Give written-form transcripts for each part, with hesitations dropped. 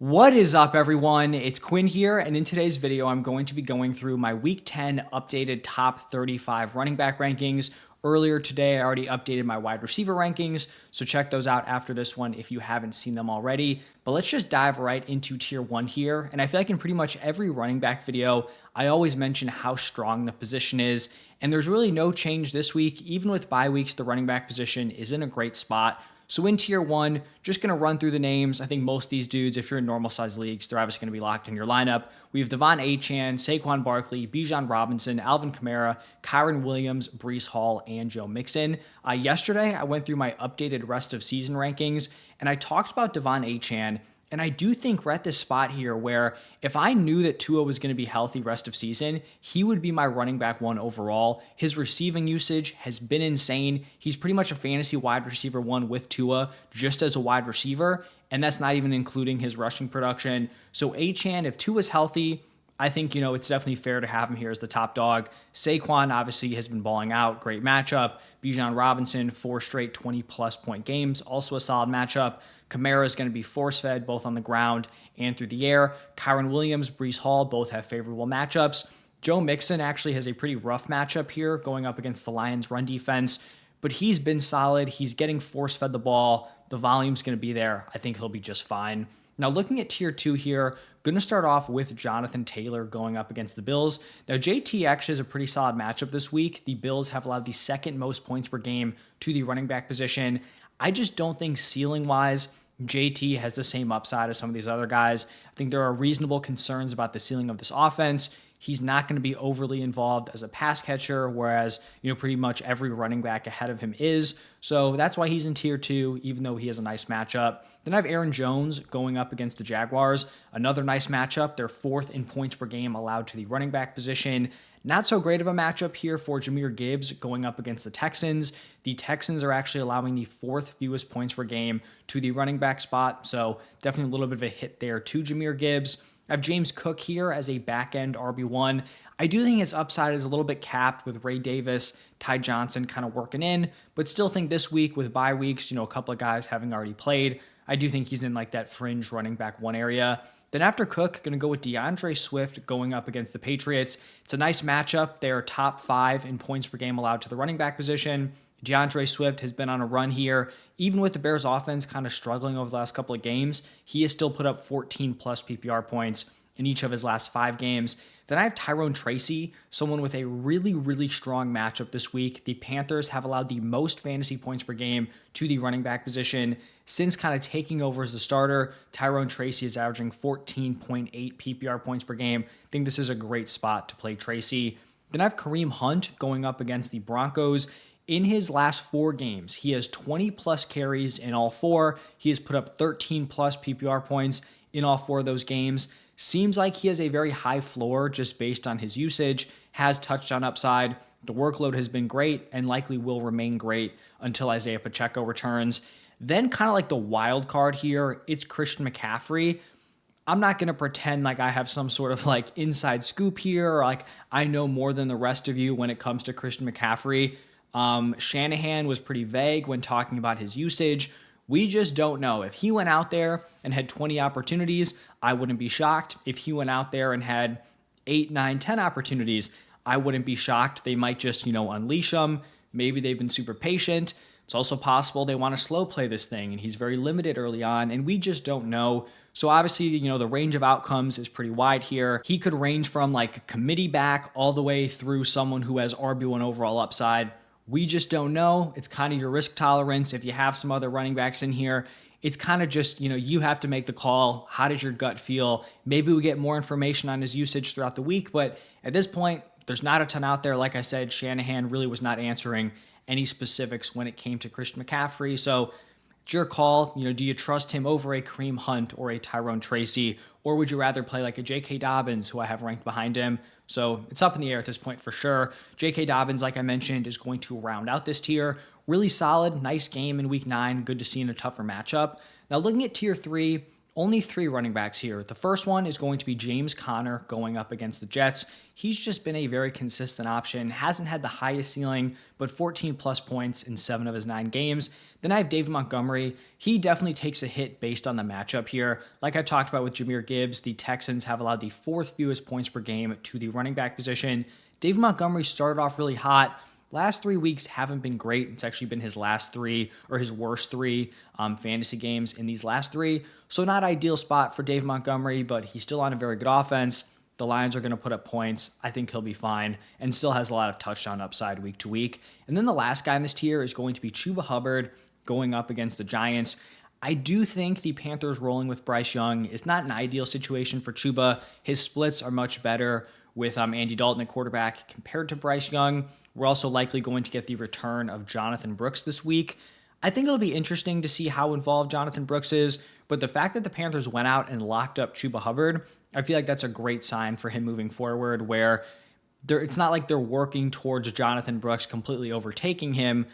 What is up, everyone? It's Quinn here, and in today's video, I'm going to be going through my Week 10 updated top 35 running back rankings. Earlier today, I already updated my wide receiver rankings, so check those out after this one if you haven't seen them already. But let's just dive right into tier 1 here, and I feel like in pretty much every running back video, I always mention how strong the position is, and there's really no change this week. Even with bye weeks, the running back position is in a great spot. So in tier 1, just going to run through the names. I think most of these dudes, if you're in normal size leagues, they're obviously going to be locked in your lineup. We have Devon Achane, Saquon Barkley, Bijan Robinson, Alvin Kamara, Kyron Williams, Breece Hall, and Joe Mixon. Yesterday, I went through my updated rest of season rankings, and I talked about Devon Achane. And I do think we're at this spot here where if I knew that Tua was going to be healthy rest of season, he would be my running back one overall. His receiving usage has been insane. He's pretty much a fantasy wide receiver one with Tua just as a wide receiver. And that's not even including his rushing production. So Achane, if Tua's healthy, I think, it's definitely fair to have him here as the top dog. Saquon obviously has been balling out. Great matchup. Bijan Robinson, 4 straight 20-plus point games. Also a solid matchup. Kamara is going to be force-fed both on the ground and through the air. Kyron Williams, Breece Hall both have favorable matchups. Joe Mixon actually has a pretty rough matchup here going up against the Lions' run defense, but he's been solid. He's getting force-fed the ball. The volume's going to be there. I think he'll be just fine. Now, looking at tier 2 here, going to start off with Jonathan Taylor going up against the Bills. Now, JT actually has a pretty solid matchup this week. The Bills have allowed the second most points per game to the running back position. I just don't think ceiling-wise, JT has the same upside as some of these other guys. I think there are reasonable concerns about the ceiling of this offense. He's not going to be overly involved as a pass catcher, whereas, pretty much every running back ahead of him is. So that's why he's in tier 2, even though he has a nice matchup. Then I have Aaron Jones going up against the Jaguars. Another nice matchup. They're 4th in points per game allowed to the running back position. Not so great of a matchup here for Jahmyr Gibbs going up against the Texans. The Texans are actually allowing the 4th fewest points per game to the running back spot, so definitely a little bit of a hit there to Jahmyr Gibbs. I have James Cook here as a back-end RB1. I do think his upside is a little bit capped with Ray Davis, Ty Johnson kind of working in, but still think this week with bye weeks, a couple of guys having already played, I do think he's in like that fringe running back one area. Then after Cook, going to go with DeAndre Swift going up against the Patriots. It's a nice matchup. They are top 5 in points per game allowed to the running back position. DeAndre Swift has been on a run here. Even with the Bears offense kind of struggling over the last couple of games, he has still put up 14-plus PPR points in each of his last 5 games. Then I have Tyrone Tracy, someone with a really, really strong matchup this week. The Panthers have allowed the most fantasy points per game to the running back position. Since kind of taking over as the starter, Tyrone Tracy is averaging 14.8 PPR points per game. I think this is a great spot to play Tracy. Then I have Kareem Hunt going up against the Broncos. In his last 4 games, he has 20-plus carries in all 4. He has put up 13-plus PPR points in all 4 of those games. Seems like he has a very high floor just based on his usage, has touchdown upside. The workload has been great and likely will remain great until Isaiah Pacheco returns. Then kind of like the wild card here, it's Christian McCaffrey. I'm not going to pretend like I have some sort of like inside scoop here or like I know more than the rest of you when it comes to Christian McCaffrey. Shanahan was pretty vague when talking about his usage. We just don't know. If he went out there and had 20 opportunities, I wouldn't be shocked. If he went out there and had 8, 9, 10 opportunities, I wouldn't be shocked. They might just, unleash him. Maybe they've been super patient. It's also possible they want to slow play this thing, and he's very limited early on, and we just don't know. So obviously, the range of outcomes is pretty wide here. He could range from like a committee back all the way through someone who has RB1 overall upside. We just don't know. It's kind of your risk tolerance. If you have some other running backs in here, it's kind of just, you have to make the call. How does your gut feel? Maybe we get more information on his usage throughout the week, but at this point, there's not a ton out there. Like I said, Shanahan really was not answering any specifics when it came to Christian McCaffrey. So it's your call. Do you trust him over a Kareem Hunt or a Tyrone Tracy? Or would you rather play like a J.K. Dobbins, who I have ranked behind him? So it's up in the air at this point for sure. J.K. Dobbins, like I mentioned, is going to round out this tier. Really solid, nice game in week 9. Good to see in a tougher matchup. Now looking at tier 3, Only three running backs here. The first one is going to be James Conner going up against the Jets. He's just been a very consistent option, hasn't had the highest ceiling, but 14 plus points in 7 of his 9 games. Then I have David Montgomery. He definitely takes a hit based on the matchup here. Like I talked about with Jahmyr Gibbs, the Texans have allowed the 4th fewest points per game to the running back position. David Montgomery started off really hot. Last 3 weeks haven't been great. It's actually been his last 3 or his worst 3 fantasy games in these last 3. So not ideal spot for Dave Montgomery, but he's still on a very good offense. The Lions are going to put up points. I think he'll be fine and still has a lot of touchdown upside week to week. And then the last guy in this tier is going to be Chuba Hubbard going up against the Giants. I do think the Panthers rolling with Bryce Young is not an ideal situation for Chuba. His splits are much better with Andy Dalton at quarterback compared to Bryce Young. We're also likely going to get the return of Jonathan Brooks this week. I think it'll be interesting to see how involved Jonathan Brooks is, but the fact that the Panthers went out and locked up Chuba Hubbard, I feel like that's a great sign for him moving forward, where it's not like they're working towards Jonathan Brooks completely overtaking him.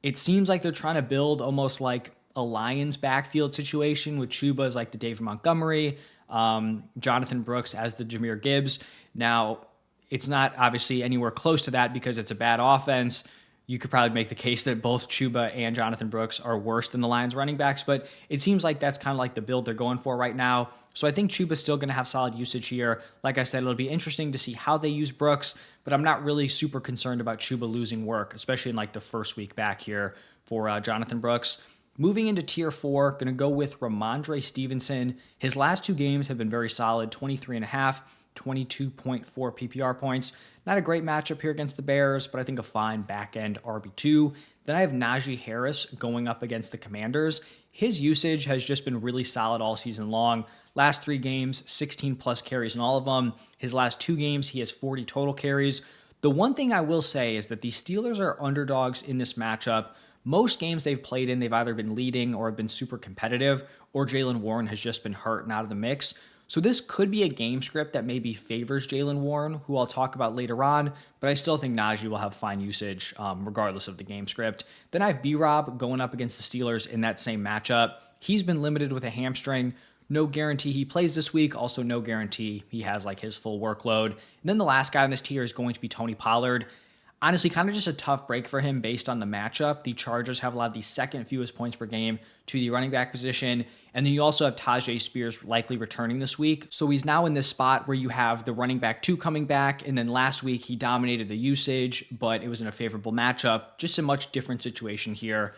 It seems like they're trying to build almost like a Lions backfield situation with Chuba as like the David Montgomery, Jonathan Brooks as the Jahmyr Gibbs. Now, it's not obviously anywhere close to that because it's a bad offense. You could probably make the case that both Chuba and Jonathan Brooks are worse than the Lions running backs, but it seems like that's kind of like the build they're going for right now. So I think Chuba's still going to have solid usage here. Like I said, it'll be interesting to see how they use Brooks, but I'm not really super concerned about Chuba losing work, especially in like the first week back here for Jonathan Brooks. Moving into tier 4, going to go with Ramondre Stevenson. His last 2 games have been very solid, 23.5, 22.4 PPR points. Not a great matchup here against the Bears, but I think a fine back-end RB2. Then I have Najee Harris going up against the Commanders. His usage has just been really solid all season long. Last 3 games, 16 plus carries in all of them. His last 2 games, he has 40 total carries. The one thing I will say is that the Steelers are underdogs in this matchup. Most games they've played in, they've either been leading or have been super competitive, or Jaylen Warren has just been hurt and out of the mix. So this could be a game script that maybe favors Jaylen Warren, who I'll talk about later on, but I still think Najee will have fine usage regardless of the game script. Then I have B-Rob going up against the Steelers in that same matchup. He's been limited with a hamstring. No guarantee he plays this week. Also no guarantee he has like his full workload. And then the last guy on this tier is going to be Tony Pollard. Honestly, kind of just a tough break for him based on the matchup. The Chargers have allowed the 2nd fewest points per game to the running back position. And then you also have Tajay Spears likely returning this week. So he's now in this spot where you have the running back 2 coming back. And then last week he dominated the usage, but it was in a favorable matchup. Just a much different situation here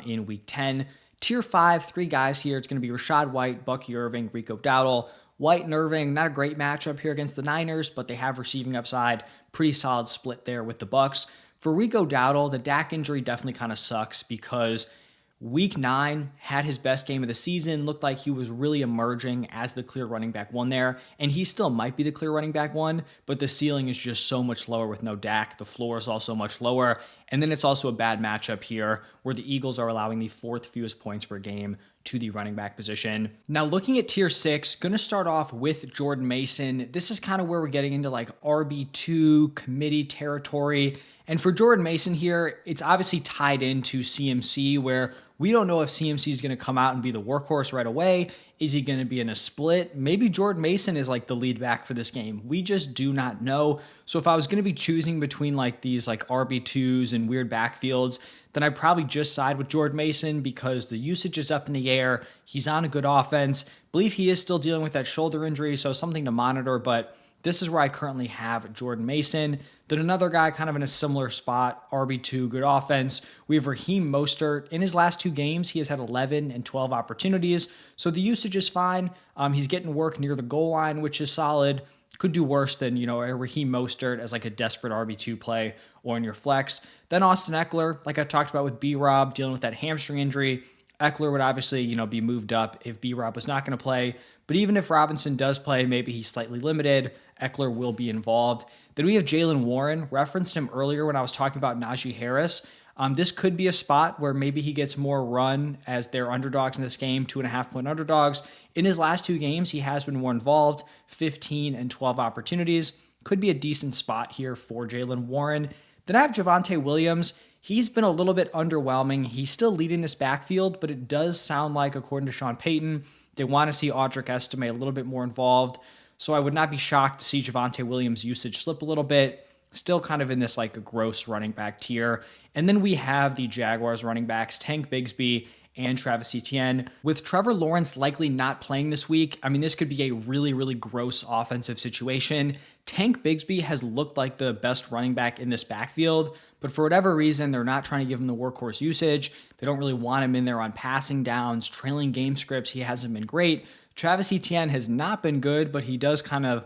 in week 10. Tier 5, 3 guys here. It's going to be Rachaad White, Bucky Irving, Rico Dowdle. White and Irving, not a great matchup here against the Niners, but they have receiving upside. Pretty solid split there with the Bucks. For Rico Dowdle, the Dak injury definitely kind of sucks because Week 9 had his best game of the season, looked like he was really emerging as the clear running back 1 there, and he still might be the clear running back 1, but the ceiling is just so much lower with no Dak. The floor is also much lower, and then it's also a bad matchup here where the Eagles are allowing the 4th fewest points per game to the running back position. Now looking at tier 6, going to start off with Jordan Mason. This is kind of where we're getting into like RB2 committee territory. And for Jordan Mason here, it's obviously tied into CMC, where we don't know if CMC is going to come out and be the workhorse right away. Is he going to be in a split? Maybe Jordan Mason is like the lead back for this game. We just do not know. So if I was going to be choosing between like these like RB2s and weird backfields, then I'd probably just side with Jordan Mason because the usage is up in the air. He's on a good offense. Believe he is still dealing with that shoulder injury, so something to monitor, but this is where I currently have Jordan Mason. Then another guy kind of in a similar spot, RB2, good offense. We have Raheem Mostert. In his last 2 games, he has had 11 and 12 opportunities, so the usage is fine. He's getting work near the goal line, which is solid. Could do worse than, a Raheem Mostert as like a desperate RB2 play or in your flex. Then Austin Eckler, like I talked about with B-Rob, dealing with that hamstring injury. Eckler would obviously, be moved up if B-Rob was not going to play. But even if Robinson does play, maybe he's slightly limited, Eckler will be involved. Then we have Jaylen Warren. Referenced him earlier when I was talking about Najee Harris. This could be a spot where maybe he gets more run as they're underdogs in this game, 2.5-point underdogs. In his last 2 games, he has been more involved, 15 and 12 opportunities. Could be a decent spot here for Jaylen Warren. Then I have Javonte Williams. He's been a little bit underwhelming. He's still leading this backfield, but it does sound like, according to Sean Payton, They want to see Audric Estime a little bit more involved. So I would not be shocked to see Javonte Williams' usage slip a little bit. Still kind of in this like a gross running back tier. And then we have the Jaguars running backs, Tank Bigsby and Travis Etienne. With Trevor Lawrence likely not playing this week, I mean, this could be a really, really gross offensive situation. Tank Bigsby has looked like the best running back in this backfield, but for whatever reason, they're not trying to give him the workhorse usage. They don't really want him in there on passing downs, trailing game scripts. He hasn't been great. Travis Etienne has not been good, but he does kind of,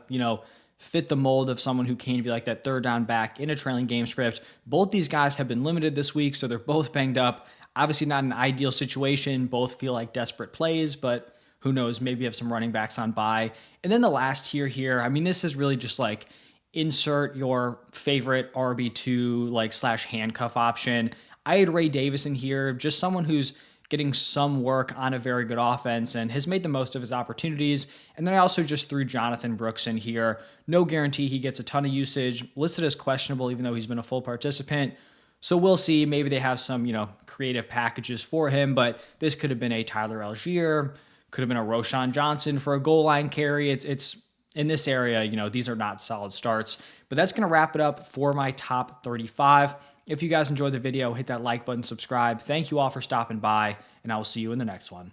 fit the mold of someone who can be like that third down back in a trailing game script. Both these guys have been limited this week, so they're both banged up. Obviously not an ideal situation. Both feel like desperate plays, but who knows, maybe have some running backs on bye. And then the last tier here, I mean, this is really just like insert your favorite RB2 like slash handcuff option. I had Ray Davis in here, just someone who's getting some work on a very good offense and has made the most of his opportunities. And then I also just threw Jonathan Brooks in here. No guarantee he gets a ton of usage, listed as questionable, even though he's been a full participant. So we'll see. Maybe they have some, creative packages for him, but this could have been a Tyler Algier, could have been a Roshan Johnson for a goal line carry. It's in this area, these are not solid starts. But that's going to wrap it up for my top 35. If you guys enjoyed the video, hit that like button, subscribe. Thank you all for stopping by, and I will see you in the next one.